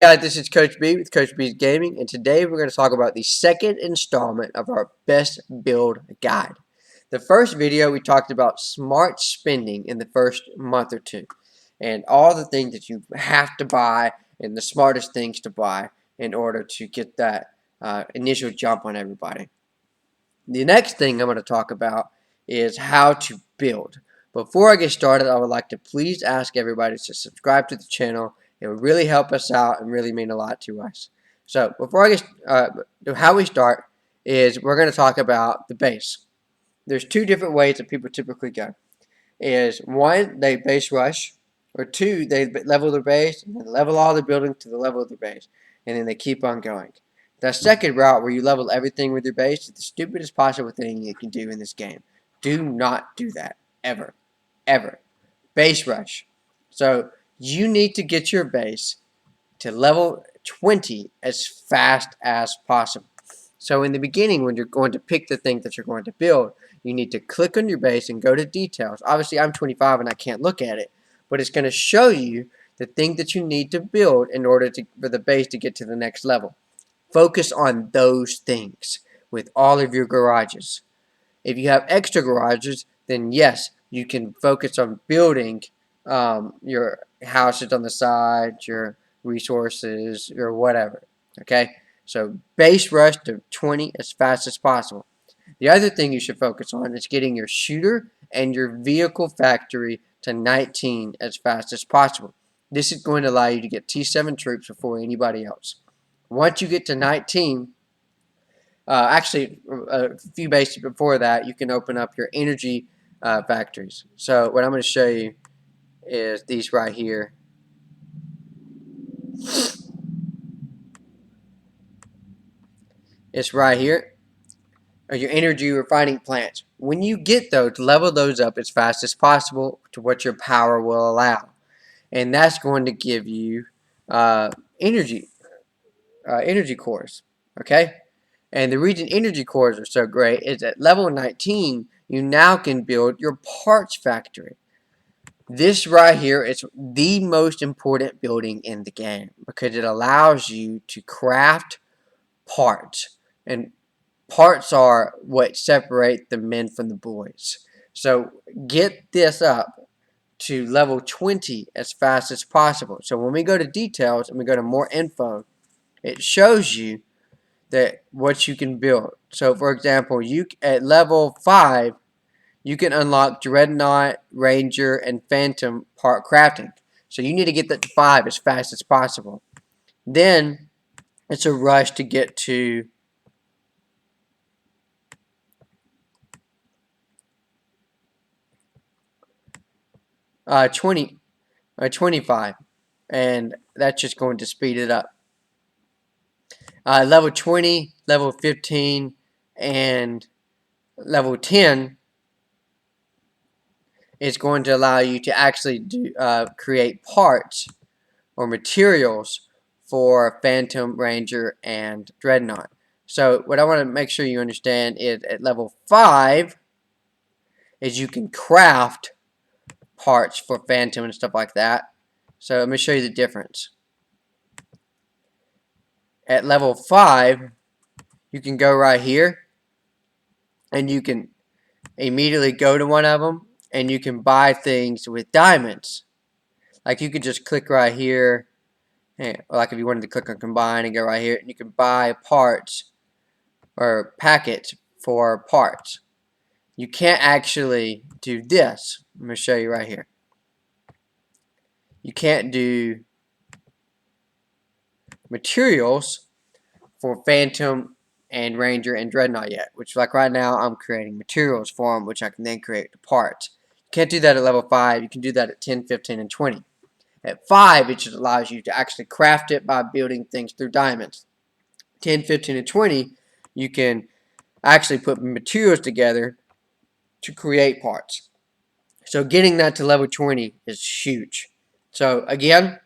Hi, this is Coach B with Coach B's Gaming, and today we're going to talk about the second installment of our best build guide. The first video we talked about smart spending in the first month or two, and all the things that you have to buy and the smartest things to buy in order to get that initial jump on everybody. The next thing I'm going to talk about is how to build. Before I get started, I would like to please ask everybody to subscribe to the channel. It would really help us out and really mean a lot to us. So before I get how we start is we're going to talk about the base. There's two different ways that people typically go. Is one, they base rush, or two, they level their base and then level all the building to the level of their base, and then they keep on going. The second route, where you level everything with your base, is the stupidest possible thing you can do in this game. Do not do that ever, ever. Base rush. So you need to get your base to level 20 as fast as possible. So in the beginning, when you're going to pick the thing that you're going to build, you need to click on your base and go to details. Obviously, I'm 25 and I can't look at it, but it's going to show you the thing that you need to build in order for the base to get to the next level. Focus on those things with all of your garages. If you have extra garages, then yes, you can focus on building your houses on the side, your resources, or whatever. Okay, so base rush to 20 as fast as possible. The other thing you should focus on is getting your shooter and your vehicle factory to 19 as fast as possible. This is going to allow you to get T7 troops before anybody else. Once you get to 19, actually a few bases before that, you can open up your energy factories. So what I'm going to show you is these right here. It's right here. Or your energy refining plants. When you get those, level those up as fast as possible to what your power will allow. And that's going to give you energy cores. Okay? And the reason energy cores are so great is at level 19, you now can build your parts factory. This right here is the most important building in the game because it allows you to craft parts. And parts are what separate the men from the boys. So get this up to level 20 as fast as possible. So when we go to details and we go to more info, it shows you that what you can build. So for example, you at level 5, you can unlock Dreadnought, Ranger, and Phantom part crafting. So you need to get that to 5 as fast as possible. Then it's a rush to get to 25, and that's just going to speed it up. Level 20, level 15, and level 10 is going to allow you to actually create parts or materials for Phantom, Ranger, and Dreadnought. So what I want to make sure you understand is at level 5 is you can craft parts for Phantom and stuff like that. So let me show you the difference. At level 5, you can go right here and you can immediately go to one of them and you can buy things with diamonds. Like you could just click right here, or like if you wanted to click on combine and go right here, and you can buy parts or packets for parts. You can't actually do this. I'm going to show you right here. You can't do materials for Phantom and Ranger and Dreadnought yet, which like right now I'm creating materials for them, which I can then create the parts. You can't do that at level 5. You can do that at 10, 15, and 20. At 5, it just allows you to actually craft it by building things through diamonds. 10, 15, and 20, you can actually put materials together to create parts. So getting that to level 20 is huge. So again,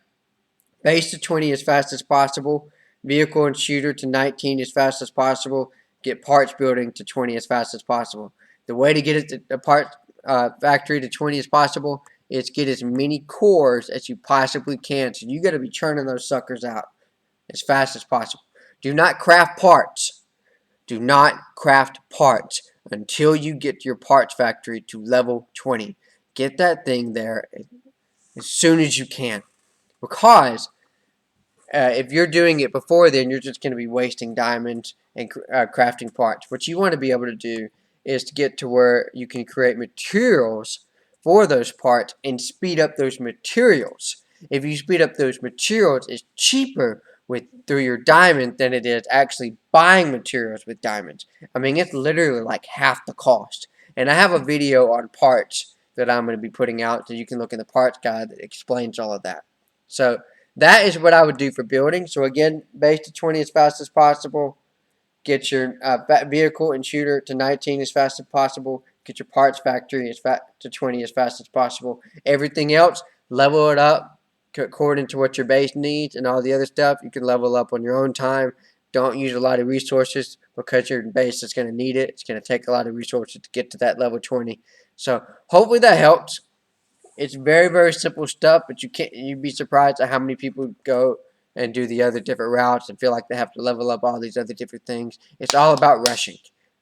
base to 20 as fast as possible. Vehicle and shooter to 19 as fast as possible. Get parts building to 20 as fast as possible. The way to get it to the part factory to 20 as possible is get as many cores as you possibly can. So you got to be churning those suckers out. as fast as possible. Do not craft parts. Do not craft parts until you get your parts factory to level 20. Get that thing there as soon as you can. Because if you're doing it before then, you're just going to be wasting diamonds and crafting parts. What you want to be able to do is to get to where you can create materials for those parts and speed up those materials. If you speed up those materials, it's cheaper through your diamond than it is actually buying materials with diamonds. I mean, it's literally like half the cost. And I have a video on parts that I'm going to be putting out, so you can look in the parts guide that explains all of that. So that is what I would do for building. So again, base to 20 as fast as possible. Get your vehicle and shooter to 19 as fast as possible. Get your parts factory to 20 as fast as possible. Everything else, level it up according to what your base needs, and all the other stuff you can level up on your own time. Don't use a lot of resources because your base is going to need it. It's going to take a lot of resources to get to that level 20. So hopefully that helps. It's very, very simple stuff, but you'd be surprised at how many people go and do the other different routes and feel like they have to level up all these other different things. It's all about rushing.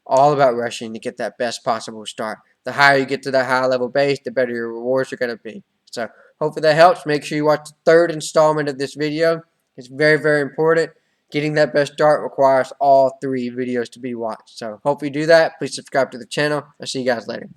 All about rushing to get that best possible start. The higher you get to that high level base, the better your rewards are going to be. So hopefully that helps. Make sure you watch the third installment of this video. It's very, very important. Getting that best start requires all 3 videos to be watched. So hopefully you do that. Please subscribe to the channel. I'll see you guys later.